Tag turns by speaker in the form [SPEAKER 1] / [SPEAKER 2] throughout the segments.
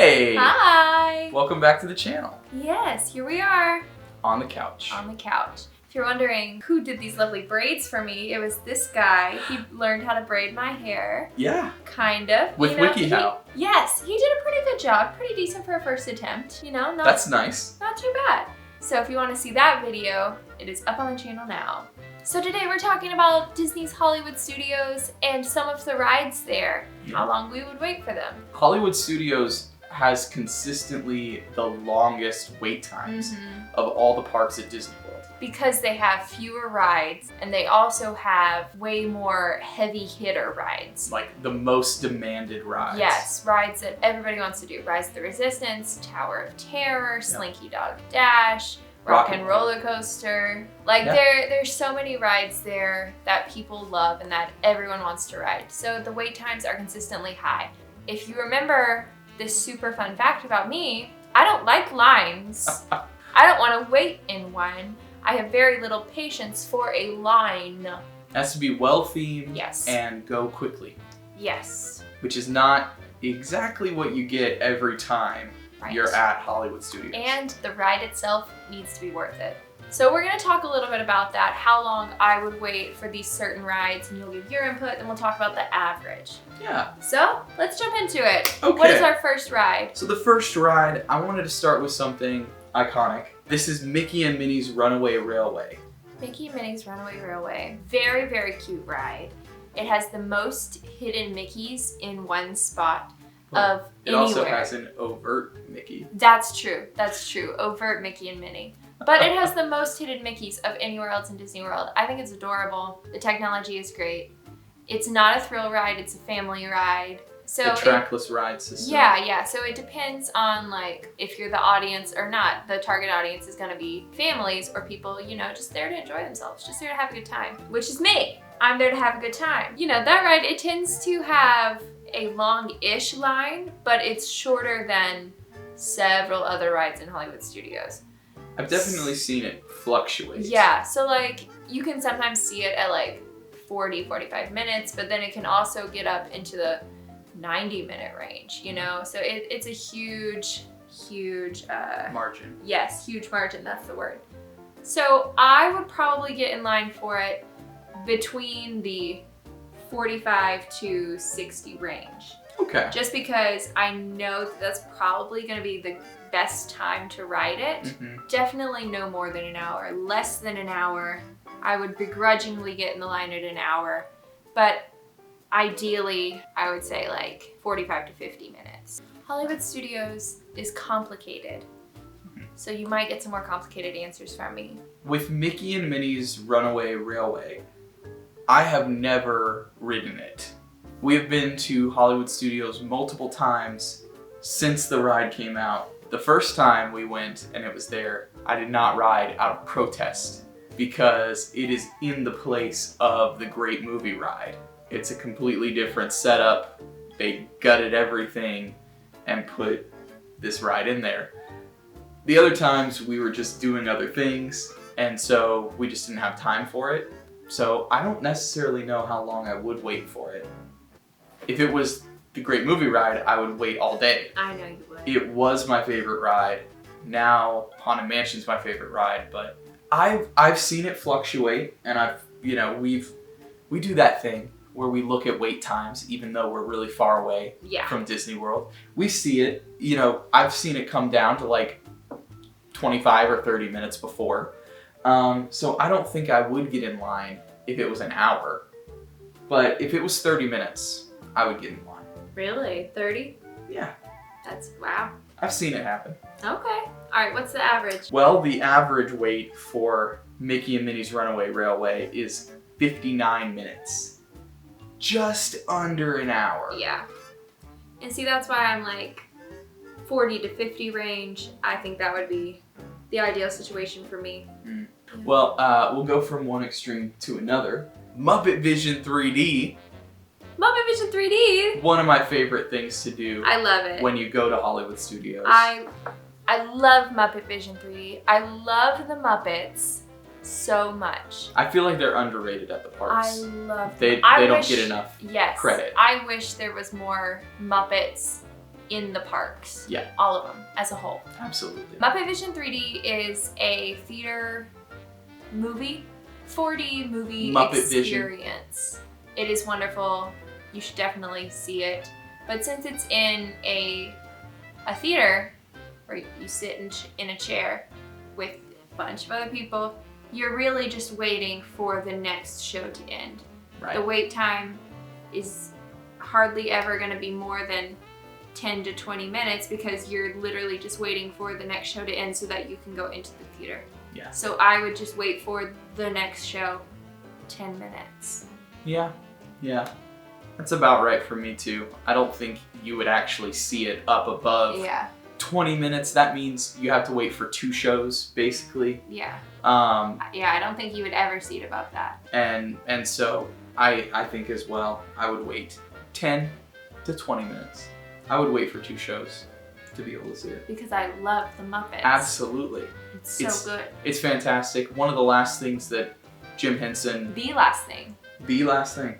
[SPEAKER 1] Hey!
[SPEAKER 2] Hi!
[SPEAKER 1] Welcome back to the channel.
[SPEAKER 2] Yes, here we are.
[SPEAKER 1] On the couch.
[SPEAKER 2] On the couch. If you're wondering who did these lovely braids for me, it was this guy. He learned how to braid my hair.
[SPEAKER 1] Yeah.
[SPEAKER 2] Kind of.
[SPEAKER 1] With WikiHow.
[SPEAKER 2] Yes, he did a pretty good job. Pretty decent for a first attempt. You know,
[SPEAKER 1] That's nice.
[SPEAKER 2] Not too bad. So if you want to see that video, it is up on the channel now. So today we're talking about Disney's Hollywood Studios and some of the rides there. How long we would wait for them.
[SPEAKER 1] Hollywood Studios has consistently the longest wait times of all the parks at Disney World.
[SPEAKER 2] Because they have fewer rides and they also have way more heavy hitter rides.
[SPEAKER 1] Like the most demanded rides.
[SPEAKER 2] Yes, rides that everybody wants to do. Rise of the Resistance, Tower of Terror, Slinky Dog Dash, Rock and Roller Coaster. Like there's so many rides there that people love and that everyone wants to ride. So the wait times are consistently high. If you remember this super fun fact about me, I don't like lines. I don't want to wait in one. I have very little patience for a line.
[SPEAKER 1] It has to be well themed and go quickly.
[SPEAKER 2] Yes.
[SPEAKER 1] Which is not exactly what you get every time you're at Hollywood Studios.
[SPEAKER 2] And the ride itself needs to be worth it. So we're going to talk a little bit about that, how long I would wait for these certain rides, and you'll give your input, and we'll talk about the average.
[SPEAKER 1] Yeah.
[SPEAKER 2] So let's jump into it.
[SPEAKER 1] Okay.
[SPEAKER 2] What is our first ride?
[SPEAKER 1] So the first ride, I wanted to start with something iconic. This is Mickey and Minnie's Runaway Railway.
[SPEAKER 2] Mickey and Minnie's Runaway Railway. Very, very cute ride. It has the most hidden Mickeys in one spot of anywhere.
[SPEAKER 1] It also has an overt Mickey.
[SPEAKER 2] That's true. That's true. Overt Mickey and Minnie. But it has the most hidden Mickeys of anywhere else in Disney World. I think it's adorable. The technology is great. It's not a thrill ride. It's a family ride. So
[SPEAKER 1] the trackless ride system.
[SPEAKER 2] Yeah. So it depends on like if you're the audience or not. The target audience is going to be families or people, you know, just there to enjoy themselves, just there to have a good time, which is me. I'm there to have a good time. You know, that ride, it tends to have a long-ish line, but it's shorter than several other rides in Hollywood Studios.
[SPEAKER 1] I've definitely seen it fluctuate.
[SPEAKER 2] Yeah, so like you can sometimes see it at like 40, 45 minutes, but then it can also get up into the 90-minute range, you know? So it's a huge
[SPEAKER 1] margin.
[SPEAKER 2] Yes, huge margin, that's the word. So I would probably get in line for it between the 45 to 60 range.
[SPEAKER 1] Okay.
[SPEAKER 2] Just because I know that that's probably going to be the best time to ride it. Definitely no more than an hour. Less than an hour. I would begrudgingly get in the line at an hour. But ideally, I would say like 45 to 50 minutes. Hollywood Studios is complicated. So you might get some more complicated answers from me.
[SPEAKER 1] With Mickey and Minnie's Runaway Railway, I have never ridden it. We have been to Hollywood Studios multiple times since the ride came out. The first time we went and it was there, I did not ride out of protest because it is in the place of the Great Movie Ride. It's a completely different setup. They gutted everything and put this ride in there. The other times we were just doing other things, and so we just didn't have time for it. So I don't necessarily know how long I would wait for it. If it was the Great Movie Ride, I would wait all day.
[SPEAKER 2] I know you would.
[SPEAKER 1] It was my favorite ride. Now Haunted Mansion's my favorite ride, but I've seen it fluctuate, and we do that thing where we look at wait times even though we're really far away from Disney World. We see it, I've seen it come down to like 25 or 30 minutes before. So I don't think I would get in line if it was an hour, but if it was 30 minutes, I would get in line.
[SPEAKER 2] Really? 30?
[SPEAKER 1] Yeah.
[SPEAKER 2] That's, wow.
[SPEAKER 1] I've seen it happen.
[SPEAKER 2] Okay. All right, what's the average?
[SPEAKER 1] Well, the average wait for Mickey and Minnie's Runaway Railway is 59 minutes. Just under an hour.
[SPEAKER 2] Yeah. And see, that's why I'm like 40 to 50 range. I think that would be the ideal situation for me.
[SPEAKER 1] Well, we'll go from one extreme to another. Muppet Vision 3D.
[SPEAKER 2] Muppet Vision 3D.
[SPEAKER 1] One of my favorite things to do.
[SPEAKER 2] I love it.
[SPEAKER 1] When you go to Hollywood Studios.
[SPEAKER 2] I love Muppet Vision 3D. I love the Muppets so much.
[SPEAKER 1] I feel like they're underrated at the parks.
[SPEAKER 2] I love
[SPEAKER 1] them. They don't get enough credit.
[SPEAKER 2] I wish there was more Muppets in the parks.
[SPEAKER 1] Yeah.
[SPEAKER 2] All of them as a whole.
[SPEAKER 1] Absolutely.
[SPEAKER 2] Muppet Vision 3D is a theater movie, 4D movie
[SPEAKER 1] Muppet
[SPEAKER 2] experience. Vision. It is wonderful. You should definitely see it. But since it's in a theater where you sit in a chair with a bunch of other people, you're really just waiting for the next show to end.
[SPEAKER 1] Right.
[SPEAKER 2] The wait time is hardly ever going to be more than 10 to 20 minutes because you're literally just waiting for the next show to end so that you can go into the theater.
[SPEAKER 1] Yeah.
[SPEAKER 2] So I would just wait for the next show 10 minutes.
[SPEAKER 1] Yeah. That's about right for me too. I don't think you would actually see it up above 20 minutes. That means you have to wait for 2 shows, basically.
[SPEAKER 2] Yeah.
[SPEAKER 1] Yeah,
[SPEAKER 2] I don't think you would ever see it above that.
[SPEAKER 1] And so I think as well, I would wait 10 to 20 minutes. I would wait for 2 shows to be able to see it.
[SPEAKER 2] Because I love the Muppets.
[SPEAKER 1] Absolutely.
[SPEAKER 2] It's so good.
[SPEAKER 1] It's fantastic. One of the last things that Jim Henson...
[SPEAKER 2] The last thing.
[SPEAKER 1] The last thing.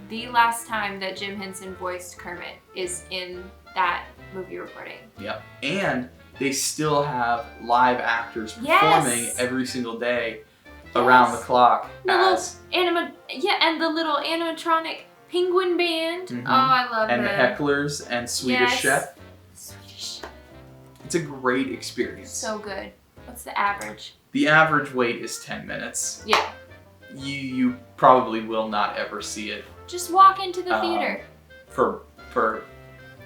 [SPEAKER 2] The last time that Jim Henson voiced Kermit is in that movie recording.
[SPEAKER 1] Yep. And they still have live actors performing every single day around the clock.
[SPEAKER 2] And the little animatronic penguin band. Mm-hmm. Oh, I love
[SPEAKER 1] and them. And the hecklers and Swedish Chef.
[SPEAKER 2] Swedish.
[SPEAKER 1] It's a great experience.
[SPEAKER 2] So good. What's the average?
[SPEAKER 1] The average wait is 10 minutes.
[SPEAKER 2] Yeah.
[SPEAKER 1] You probably will not ever see it.
[SPEAKER 2] Just walk into the theater.
[SPEAKER 1] For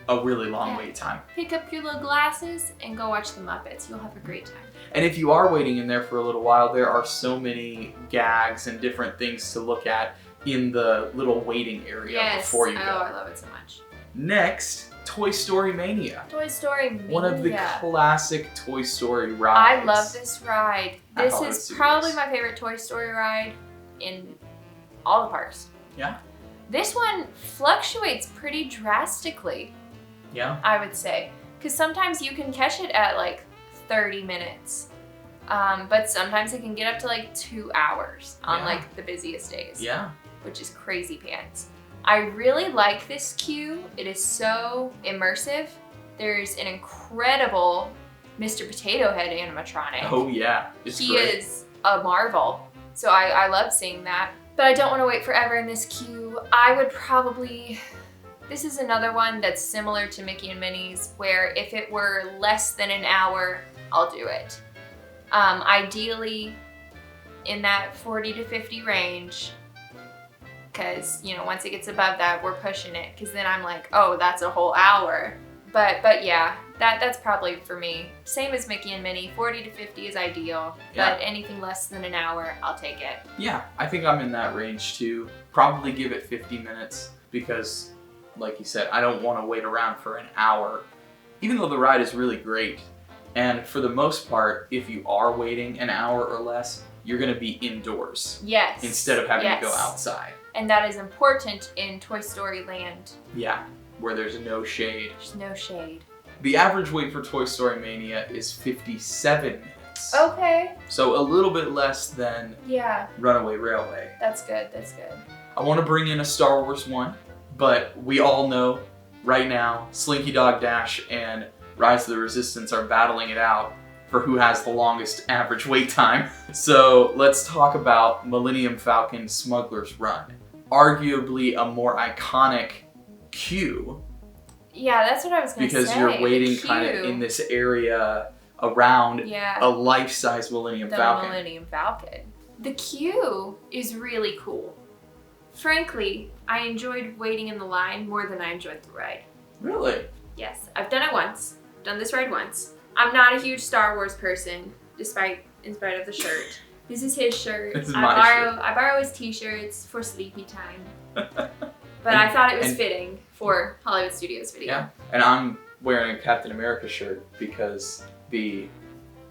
[SPEAKER 1] a really long wait time.
[SPEAKER 2] Pick up your little glasses and go watch the Muppets. You'll have a great time.
[SPEAKER 1] And if you are waiting in there for a little while, there are so many gags and different things to look at in the little waiting area before you go.
[SPEAKER 2] Oh, I love it so much.
[SPEAKER 1] Next, Toy Story Mania.
[SPEAKER 2] Toy Story Mania.
[SPEAKER 1] One of the classic Toy Story rides.
[SPEAKER 2] I love this ride. This is probably my favorite Toy Story ride in all the parks.
[SPEAKER 1] Yeah.
[SPEAKER 2] This one fluctuates pretty drastically.
[SPEAKER 1] Yeah.
[SPEAKER 2] I would say. Because sometimes you can catch it at like 30 minutes. But sometimes it can get up to like 2 hours on like the busiest days.
[SPEAKER 1] Yeah.
[SPEAKER 2] Which is crazy pants. I really like this queue. It is so immersive. There's an incredible Mr. Potato Head animatronic.
[SPEAKER 1] Oh yeah,
[SPEAKER 2] He is a marvel. So I love seeing that. But I don't want to wait forever in this queue. I would probably... This is another one that's similar to Mickey and Minnie's, where if it were less than an hour, I'll do it. Ideally, in that 40 to 50 range, because, you know, once it gets above that, we're pushing it, because then I'm like, oh, that's a whole hour. But yeah, that's probably for me. Same as Mickey and Minnie, 40 to 50 is ideal, but anything less than an hour, I'll take it. Yeah,
[SPEAKER 1] I think I'm in that range too. Probably give it 50 minutes, because, like you said, I don't want to wait around for an hour, even though the ride is really great. And for the most part, if you are waiting an hour or less, you're going to be indoors.
[SPEAKER 2] Yes.
[SPEAKER 1] Instead of having to go outside.
[SPEAKER 2] And that is important in Toy Story Land.
[SPEAKER 1] Yeah, where there's no shade.
[SPEAKER 2] There's no shade.
[SPEAKER 1] The average wait for Toy Story Mania is 57 minutes.
[SPEAKER 2] Okay.
[SPEAKER 1] So a little bit less than Runaway Railway.
[SPEAKER 2] That's good, that's good.
[SPEAKER 1] I want to bring in a Star Wars one, but we all know right now Slinky Dog Dash and Rise of the Resistance are battling it out for who has the longest average wait time. So let's talk about Millennium Falcon Smuggler's Run. Arguably a more iconic queue.
[SPEAKER 2] Yeah, that's what I was going to say.
[SPEAKER 1] Because you're waiting kind of in this area around a life-size Millennium Falcon.
[SPEAKER 2] The Millennium Falcon. The queue is really cool. Frankly, I enjoyed waiting in the line more than I enjoyed the ride.
[SPEAKER 1] Really?
[SPEAKER 2] Yes, I've done it once. Done this ride once. I'm not a huge Star Wars person, in spite of the shirt. This is his shirt.
[SPEAKER 1] This is my shirt.
[SPEAKER 2] I borrow his t-shirts for sleepy time. But I thought it was fitting for Hollywood Studios video.
[SPEAKER 1] Yeah, and I'm wearing a Captain America shirt because the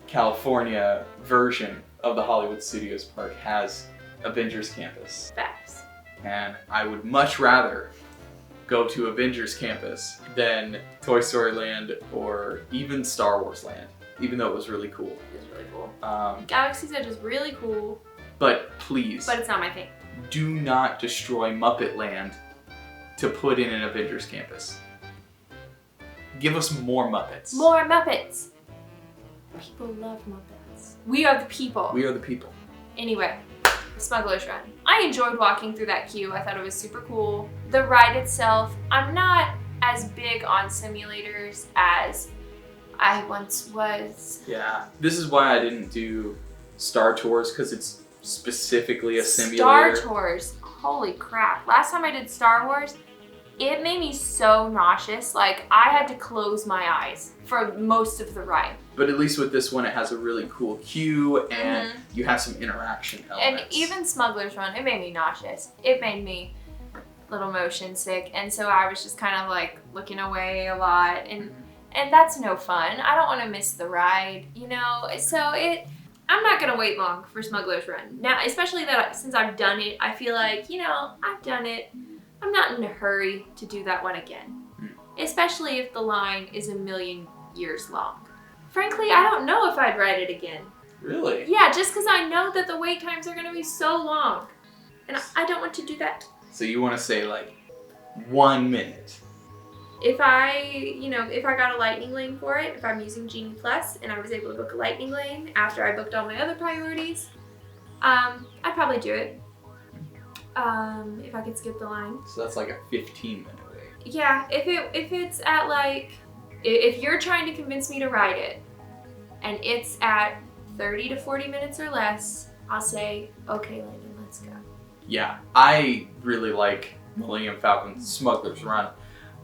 [SPEAKER 1] California version of the Hollywood Studios park has Avengers Campus.
[SPEAKER 2] Facts.
[SPEAKER 1] And I would much rather go to Avengers Campus than Toy Story Land or even Star Wars Land, even though it was really cool.
[SPEAKER 2] It was really cool. Galaxy's Edge is really cool.
[SPEAKER 1] But please.
[SPEAKER 2] But it's not my thing.
[SPEAKER 1] Do not destroy Muppet Land to put in an Avengers Campus. Give us more Muppets.
[SPEAKER 2] More Muppets. People love Muppets. We are the people.
[SPEAKER 1] We are the people.
[SPEAKER 2] Anyway, Smuggler's Run. I enjoyed walking through that queue. I thought it was super cool. The ride itself, I'm not as big on simulators as I once was.
[SPEAKER 1] Yeah, this is why I didn't do Star Tours, because it's specifically a simulator.
[SPEAKER 2] Star Tours, holy crap. Last time I did Star Wars, it made me so nauseous. Like, I had to close my eyes for most of the ride.
[SPEAKER 1] But at least with this one, it has a really cool queue, and you have some interaction elements.
[SPEAKER 2] And even Smuggler's Run, it made me nauseous. It made me a little motion sick, and so I was just kind of like looking away a lot, and that's no fun. I don't want to miss the ride, you know? So I'm not gonna wait long for Smuggler's Run. Now, especially that since I've done it, I feel like, you know, I've done it. I'm not in a hurry to do that one again. Especially if the line is a million years long. Frankly, I don't know if I'd ride it again.
[SPEAKER 1] Really?
[SPEAKER 2] Yeah, just because I know that the wait times are gonna be so long. And I don't want to do that.
[SPEAKER 1] So you want to say like 1 minute?
[SPEAKER 2] If I got a lightning lane for it, if I'm using Genie Plus and I was able to book a lightning lane after I booked all my other priorities, I'd probably do it. If I could skip the line.
[SPEAKER 1] So that's like a 15-minute wait.
[SPEAKER 2] Yeah, if it's at like, if you're trying to convince me to ride it and it's at 30 to 40 minutes or less, I'll say, okay, Landon, let's go.
[SPEAKER 1] Yeah, I really like Millennium Falcon Smuggler's Run.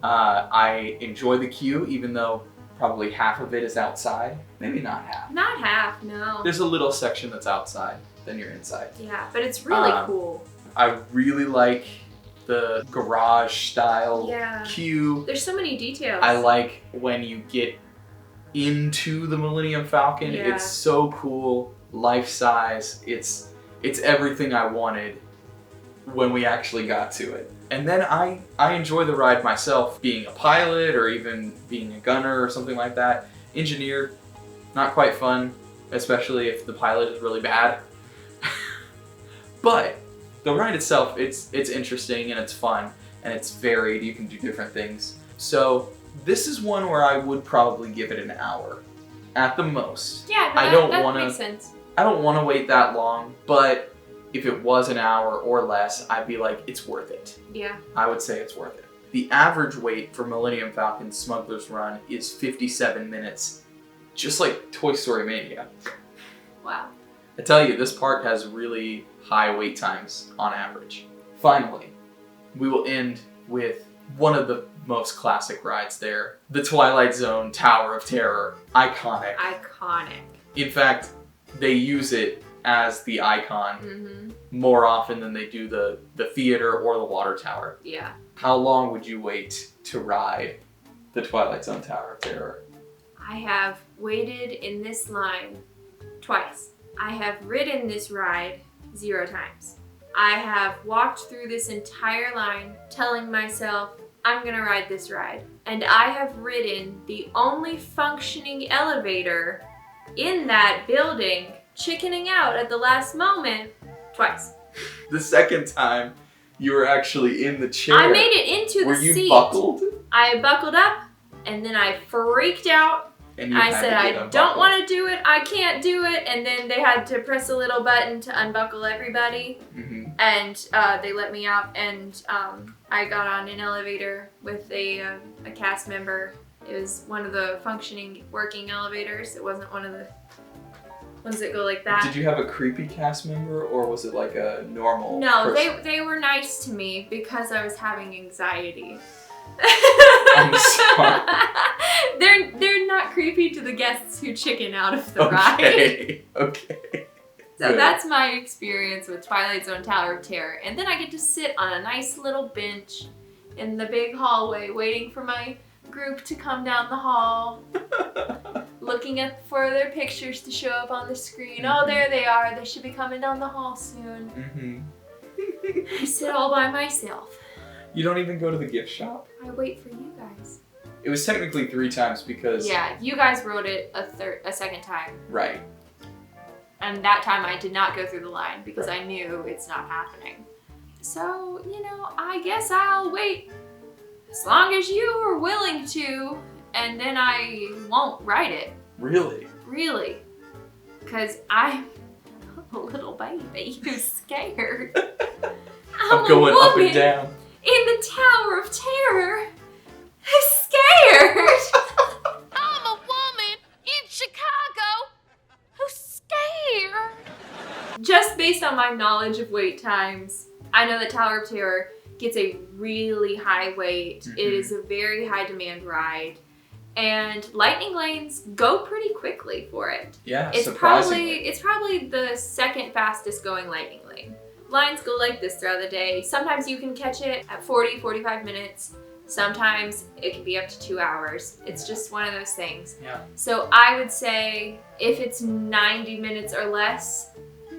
[SPEAKER 1] I enjoy the queue, even though probably half of it is outside. Maybe not half.
[SPEAKER 2] Not half, no.
[SPEAKER 1] There's a little section that's outside, then you're inside.
[SPEAKER 2] Yeah, but it's really cool.
[SPEAKER 1] I really like the garage style queue.
[SPEAKER 2] There's so many details.
[SPEAKER 1] I like when you get into the Millennium Falcon.
[SPEAKER 2] Yeah.
[SPEAKER 1] It's so cool, life size. It's everything I wanted when we actually got to it. And then I enjoy the ride myself, being a pilot or even being a gunner or something like that. Engineer, not quite fun, especially if the pilot is really bad. But the ride itself, it's interesting and it's fun and it's varied. You can do different things. So this is one where I would probably give it an hour at the most.
[SPEAKER 2] Yeah, that makes sense.
[SPEAKER 1] I don't want to wait that long, but if it was an hour or less, I'd be like, it's worth it.
[SPEAKER 2] Yeah.
[SPEAKER 1] I would say it's worth it. The average wait for Millennium Falcon Smuggler's Run is 57 minutes, just like Toy Story Mania.
[SPEAKER 2] Wow.
[SPEAKER 1] I tell you, this park has really high wait times on average. Finally, we will end with one of the most classic rides there, the Twilight Zone Tower of Terror. Iconic.
[SPEAKER 2] Iconic.
[SPEAKER 1] In fact, they use it as the icon more often than they do the theater or the water tower.
[SPEAKER 2] Yeah.
[SPEAKER 1] How long would you wait to ride the Twilight Zone Tower of Terror?
[SPEAKER 2] I have waited in this line twice. I have ridden this ride 0 times. I have walked through this entire line telling myself, I'm gonna ride this ride. And I have ridden the only functioning elevator in that building, chickening out at the last moment, twice.
[SPEAKER 1] The second time, you were actually in the chair.
[SPEAKER 2] I made it into the seat.
[SPEAKER 1] Were you buckled?
[SPEAKER 2] I buckled up, and then I freaked out.
[SPEAKER 1] And
[SPEAKER 2] I said, I don't want to do it, I can't do it. And then they had to press a little button to unbuckle everybody. And they let me out, and I got on an elevator with a cast member. It was one of the functioning, working elevators. It wasn't one of the ones that go like that.
[SPEAKER 1] Did you have a creepy cast member, or was it like a normal
[SPEAKER 2] No,
[SPEAKER 1] person?
[SPEAKER 2] they were nice to me because I was having anxiety.
[SPEAKER 1] I'm sorry.
[SPEAKER 2] They're not creepy to the guests who chicken out of the ride.
[SPEAKER 1] Okay.
[SPEAKER 2] So
[SPEAKER 1] Good.
[SPEAKER 2] that's my experience with Twilight Zone Tower of Terror. And then I get to sit on a nice little bench in the big hallway waiting for my group to come down the hall, looking for their pictures to show up on the screen. Oh, there they are. They should be coming down the hall soon. I sit all by myself.
[SPEAKER 1] You don't even go to the gift shop?
[SPEAKER 2] I wait for you guys.
[SPEAKER 1] It was technically 3 times because...
[SPEAKER 2] Yeah, you guys wrote it a second time.
[SPEAKER 1] Right.
[SPEAKER 2] And that time I did not go through the line because I knew it's not happening. So, I guess I'll wait as long as you are willing to and then I won't ride it.
[SPEAKER 1] Really?
[SPEAKER 2] Really. Because I'm a little baby who's scared.
[SPEAKER 1] I'm going up and down.
[SPEAKER 2] In the Tower of Terror who's scared. I'm a woman in Chicago who's scared. Just based on my knowledge of wait times, I know that Tower of Terror gets a really high wait. Mm-hmm. It is a very high demand ride. And lightning lanes go pretty quickly for it.
[SPEAKER 1] Yeah,
[SPEAKER 2] it's probably the second fastest going lightning lane. Lines go like this throughout the day. Sometimes you can catch it at 40, 45 minutes. Sometimes it can be up to 2 hours. It's just one of those things.
[SPEAKER 1] Yeah.
[SPEAKER 2] So I would say if it's 90 minutes or less,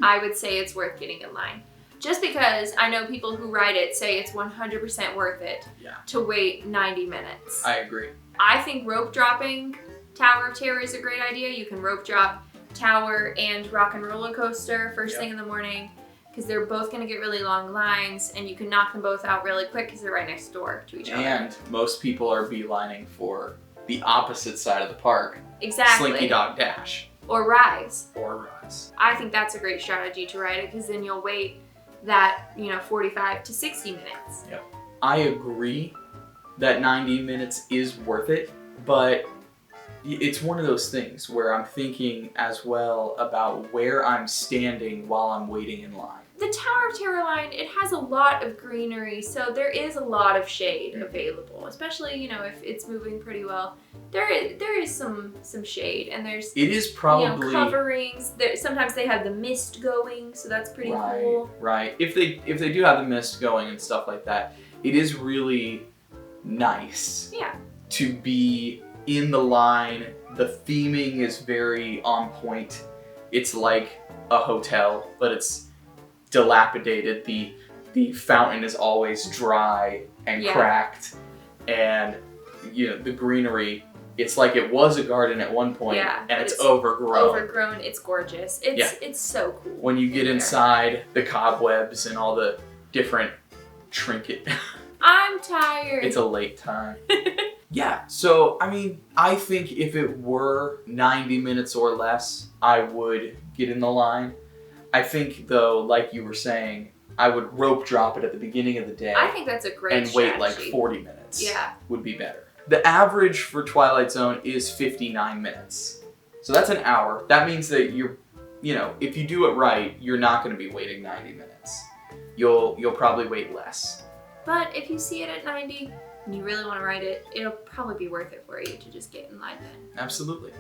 [SPEAKER 2] I would say it's worth getting in line. Just because I know people who ride it say it's 100% worth it to wait 90 minutes.
[SPEAKER 1] I agree.
[SPEAKER 2] I think rope dropping Tower of Terror is a great idea. You can rope drop Tower and Rock and Roller Coaster first thing in the morning, because they're both going to get really long lines, and you can knock them both out really quick because they're right next door to each other.
[SPEAKER 1] And most people are beelining for the opposite side of the park.
[SPEAKER 2] Exactly.
[SPEAKER 1] Slinky Dog Dash.
[SPEAKER 2] Or Rise.
[SPEAKER 1] Or Rise.
[SPEAKER 2] I think that's a great strategy to ride it, because then you'll wait that, 45 to 60 minutes.
[SPEAKER 1] Yep. I agree that 90 minutes is worth it, but it's one of those things where I'm thinking as well about where I'm standing while I'm waiting in line.
[SPEAKER 2] The Tower of Terror line, it has a lot of greenery, so there is a lot of shade available, especially, if it's moving pretty well. There is some shade, and it is probably coverings. Sometimes they have the mist going, so that's pretty cool.
[SPEAKER 1] Right. If they do have the mist going and stuff like that, it is really nice to be in the line. The theming is very on point. It's like a hotel, but it's dilapidated. The fountain is always dry and cracked, and the greenery, it's like it was a garden at one point, and it's overgrown.
[SPEAKER 2] It's gorgeous. It's so cool.
[SPEAKER 1] When you get inside, the cobwebs and all the different trinket.
[SPEAKER 2] I'm tired.
[SPEAKER 1] It's a late time. Yeah, so I think if it were 90 minutes or less, I would get in the line. I think though, like you were saying, I would rope drop it at the beginning of the day.
[SPEAKER 2] I think that's a great strategy.
[SPEAKER 1] And wait like 40 minutes. Yeah. Would be better. The average for Twilight Zone is 59 minutes. So that's an hour. That means that if you do it right, you're not going to be waiting 90 minutes. You'll probably wait less.
[SPEAKER 2] But if you see it at 90 and you really want to ride it, it'll probably be worth it for you to just get in line then.
[SPEAKER 1] Absolutely.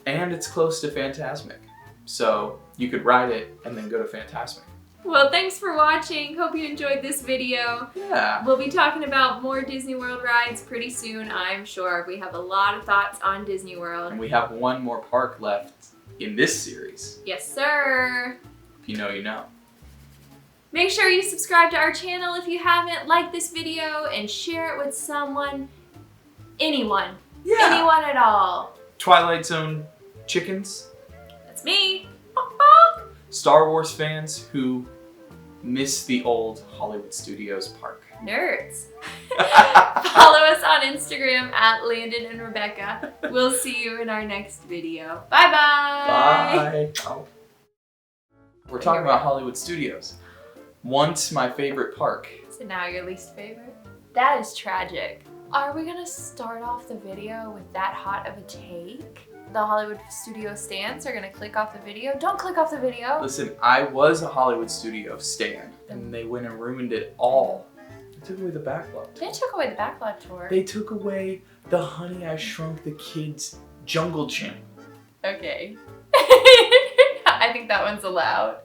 [SPEAKER 1] And it's close to Fantasmic. So you could ride it and then go to Fantasmic.
[SPEAKER 2] Well, thanks for watching. Hope you enjoyed this video.
[SPEAKER 1] Yeah.
[SPEAKER 2] We'll be talking about more Disney World rides pretty soon, I'm sure. We have a lot of thoughts on Disney World.
[SPEAKER 1] And we have one more park left in this series.
[SPEAKER 2] Yes, sir.
[SPEAKER 1] If you know, you know.
[SPEAKER 2] Make sure you subscribe to our channel if you haven't, like this video, and share it with someone, anyone at all.
[SPEAKER 1] Twilight Zone chickens.
[SPEAKER 2] That's me.
[SPEAKER 1] Star Wars fans who miss the old Hollywood Studios park.
[SPEAKER 2] Nerds. Follow us on Instagram at Landon and Rebekah. We'll see you in our next video. Bye-bye.
[SPEAKER 1] Bye. Oh. We're talking about Hollywood Studios. Once my favorite park.
[SPEAKER 2] So now your least favorite? That is tragic. Are we gonna start off the video with that hot of a take? The Hollywood Studio stans are gonna click off the video. Don't click off the video.
[SPEAKER 1] Listen, I was a Hollywood Studio stan, and they went and ruined it all. They took away the backlot.
[SPEAKER 2] They took away the backlot tour.
[SPEAKER 1] They took away the Honey, I Shrunk the Kids Jungle Gym.
[SPEAKER 2] Okay. I think that one's allowed.